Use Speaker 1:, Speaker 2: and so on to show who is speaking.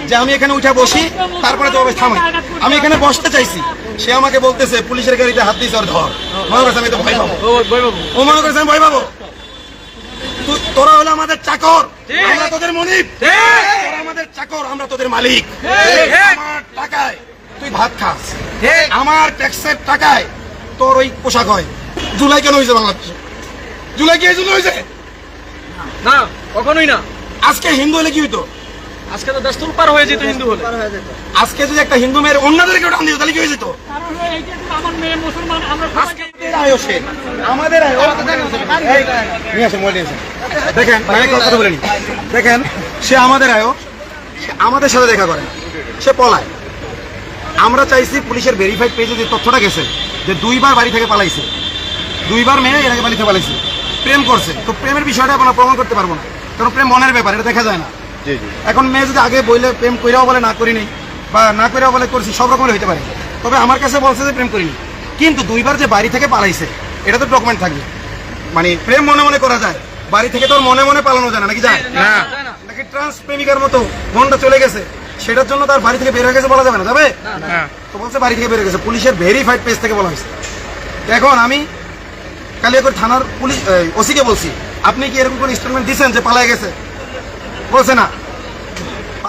Speaker 1: যে আমি এখানে উঠে বসি, তারপরে তো থামাই। আমি এখানে বসতে চাইছি, সে আমাকে বলতেছে পুলিশের গাড়িতে হাত দিয়েছে, ওর ধর। মনে করছে আমি তো ভয় পাবো, ও মনে করছে আমি ভয় পাবো। তোরা হলো আমাদের চাকর, আমরা তোদের মনিব। তোরা আমাদের চাকর, আমরা তোদের মালিক। আমার টাকায় তুই ভাত খাস, আমার ট্যাক্সের টাকায় তোর ওই পোশাক হয়। জুলাই কেন হয়েছে বাংলাদেশে? জুলাই কি জুলাই হয়েছে?
Speaker 2: না, কখনোই না।
Speaker 1: আজকে হিন্দু হলে কি হইতো?
Speaker 2: আজকে তো দস্তুর পার হয়ে যেত হিন্দু হলে।
Speaker 1: আজকে যদি একটা হিন্দু মেয়ের অন্যদেরকে টান দিত তাহলে কি হয়ে যেত? আমাদের দেখেন, কথা বলেনি। দেখেন, সে আমাদের আয়ো, সে আমাদের সাথে দেখা করে, সে পলায়। আমরা চাইছি পুলিশের ভেরিফাইড পেজে যে তথ্যটা গেছে যে 2 বার বাড়ি থেকে পালাইছে, 2 বার মেয়ে এর আগে বাড়ি থেকে পালাইছে, প্রেম করছে। তো প্রেমের বিষয়টা আমরা প্রমাণ করতে পারবো না, কারণ প্রেম মনের ব্যাপার, এটা দেখা যায় না। এখন মেয়ে যদি আগে বইলে প্রেম কইরাও বলে না করিনি, বা না কইরাও বলে করছি, সব রকমের হইতে পারে। তবে আমার কাছে বলছে যে প্রেম করিনি, কিন্তু 2 বার যে বাড়ি থেকে পালাইছে এটা তো ডকুমেন্ট থাকবে। মানে প্রেম মনে মনে করা যায়, বাড়ি থেকে তো মনে মনে পালানো যায় না, নাকি যায় না? নাকি ট্রান্স প্রেমিকার মতো মনটা চলে গেছে, সেটার জন্য তার বাড়ি থেকে বের হয়ে গেছে বলা যাবে না? যাবে তো বলছে বাড়ি থেকে বের হয়ে গেছে, পুলিশের ভেরিফাইড পেজ থেকে বলা হয়েছে। এখন আমি কালিয়াকৈর থানার পুলিশ ওসিকে বলছি, আপনি কি এরকম কোন স্টেটমেন্ট দিচ্ছেন যে পালায় গেছে? বলছে না।